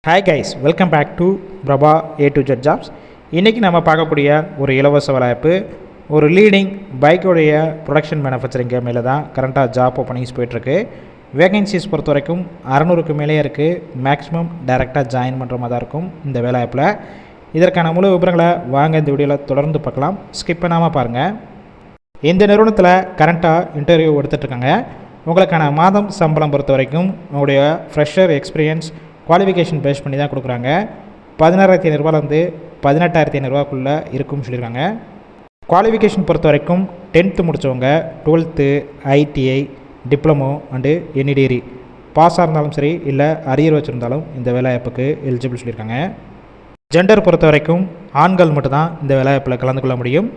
Hi guys, welcome back to Prabha A to Z jobs. இன்றைக்கி நம்ம பார்க்கக்கூடிய ஒரு இலவச வேலைவாய்ப்பு ஒரு லீடிங் பைக்கோடைய ப்ரொடக்ஷன் மேனுஃபேக்சரிங் கம்பெனியில் தான் கரண்ட்டாக ஜாப் ஓப்பனிங்ஸ் போயிட்டுருக்கு. வேகன்சிஸ் பொறுத்த வரைக்கும் 600க்கு மேலே இருக்குது. மேக்ஸிமம் டைரெக்டாக ஜாயின் பண்ணுற மாதிரி தான் இருக்கும் இந்த வேலைவாய்ப்பில். இதற்கான முழு விவரங்களை வாங்க இந்த வீடியோவில் தொடர்ந்து பார்க்கலாம். ஸ்கிப் பண்ணாமல் பாருங்கள். இந்த நிறுவனத்தில் கரண்ட்டாக இன்டர்வியூ எடுத்துகிட்ருக்காங்க. உங்களுக்கான மாதம் சம்பளம் பொறுத்த வரைக்கும் உங்களுடைய ஃப்ரெஷர் எக்ஸ்பீரியன்ஸ் குவாலிஃபிகேஷன் பேஸ் பண்ணி தான் கொடுக்குறாங்க. 16,500 18,500 இருக்கும்னு சொல்லியிருக்காங்க. குவாலிஃபிகேஷன் பொறுத்த வரைக்கும் 10th முடித்தவங்க 12th ITI diploma and any degree பாஸாக இருந்தாலும் சரி, இல்லை அரியர் வச்சுருந்தாலும் இந்த வேலைவாய்ப்புக்கு எலிஜிபிள் சொல்லியிருக்காங்க. ஜெண்டர் பொறுத்த வரைக்கும் ஆண்கள் மட்டும்தான் இந்த வேலைவாய்ப்பில் கலந்து கொள்ள முடியும்.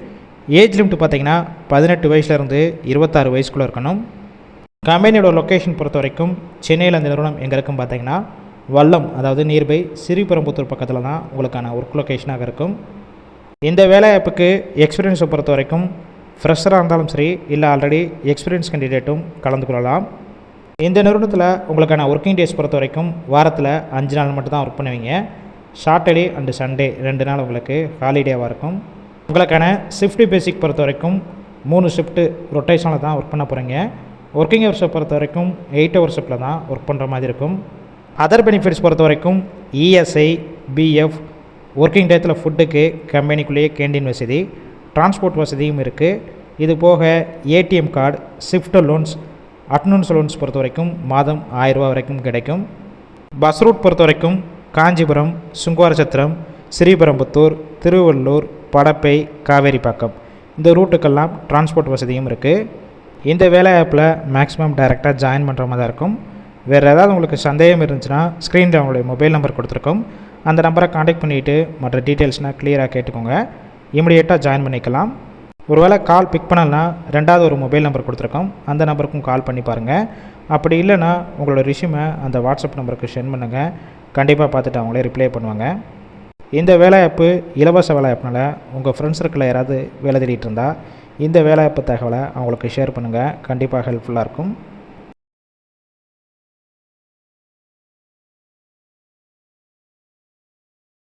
ஏஜ் லிமிட் பார்த்திங்கன்னா 18 வயசுலேருந்து 26 வயசுக்குள்ளே இருக்கணும். கம்பெனியோட லொக்கேஷன் பொறுத்த வரைக்கும் சென்னையில் இந்த நிறுவனம் எங்கே இருக்குன்னு பார்த்தீங்கன்னா வல்லம், அதாவது நியர்பை ஸ்ரீபெரும்புத்தூர் பக்கத்தில் தான் உங்களுக்கான ஒர்க் லொக்கேஷனாக இருக்கும். இந்த வேலைவாய்ப்புக்கு எக்ஸ்பீரியன்ஸை பொறுத்த வரைக்கும் ஃப்ரெஷராக இருந்தாலும் சரி, இல்லை ஆல்ரெடி எக்ஸ்பீரியன்ஸ் கேண்டிடேட்டும் கலந்து கொள்ளலாம். இந்த நிறுவனத்தில் உங்களுக்கான ஒர்க்கிங் டேஸ் பொறுத்த வரைக்கும் வாரத்தில் 5 நாள் மட்டும் தான் ஒர்க் பண்ணுவீங்க. சாட்டர்டே அண்டு சண்டே 2 நாள் உங்களுக்கு ஹாலிடேவாக இருக்கும். உங்களுக்கான ஷிஃப்ட் பேசிக் பொறுத்த வரைக்கும் 3 ஷிஃப்ட்டு ரொட்டேஷனில் தான் ஒர்க் பண்ண போகிறீங்க. ஒர்க்கிங் ஹவர்ஸை பொறுத்த வரைக்கும் 8 ஹவர் ஷிஃப்ட்டில் தான் ஒர்க் பண்ணுற மாதிரி இருக்கும். அதர் பெனிஃபிட்ஸ் பொறுத்த வரைக்கும் ESI, BF, ஒர்க்கிங் டயத்தில் ஃபுட்டுக்கு கம்பெனிக்குள்ளேயே கேண்டீன் வசதி, டிரான்ஸ்போர்ட் வசதியும் இருக்குது. இது போக ATM card, shift loans, attendance loans பொறுத்த வரைக்கும் மாதம் 1000 ரூபா வரைக்கும் கிடைக்கும். பஸ் ரூட் பொறுத்த வரைக்கும் காஞ்சிபுரம், சுங்குவாரசத்திரம், ஸ்ரீபெரும்புத்தூர், திருவள்ளூர், படப்பை, காவேரிப்பாக்கம் இந்த ரூட்டுக்கெல்லாம் டிரான்ஸ்போர்ட் வசதியும் இருக்குது. இந்த வேலை ஆப்பில் மேக்ஸிமம் டைரெக்டாக ஜாயின் பண்ணுற மாதிரி தான் இருக்கும். வேறு ஏதாவது உங்களுக்கு சந்தேகம் இருந்துச்சுன்னா ஸ்க்ரீனில் அவங்களுடைய மொபைல் நம்பர் கொடுத்துருக்கோம். அந்த நம்பரை காண்டாக்ட் பண்ணிவிட்டு மற்ற டீட்டெயில்ஸ்னால் கிளியராக கேட்டுக்கோங்க. இமிடியேட்டாக ஜாயின் பண்ணிக்கலாம். ஒருவேளை கால் பிக் பண்ணலன்னா 2வது ஒரு மொபைல் நம்பர் கொடுத்துருக்கோம், அந்த நம்பருக்கும் கால் பண்ணி பாருங்கள். அப்படி இல்லைன்னா உங்களோட ரிஷ்யூமை அந்த வாட்ஸ்அப் நம்பருக்கு சென்ட் பண்ணுங்கள். கண்டிப்பாக பார்த்துட்டு அவங்களே ரிப்ளை பண்ணுவாங்க. இந்த வேலைவாய்ப்பு இலவச வேலைவாய்ப்புனால உங்கள் ஃப்ரெண்ட்ஸ் சர்க்கிளில் யாராவது வேலை தேடிட்டு இருந்தால் இந்த வேலைவாய்ப்பு தகவலை அவங்களுக்கு ஷேர் பண்ணுங்கள். கண்டிப்பாக ஹெல்ப்ஃபுல்லாக இருக்கும்.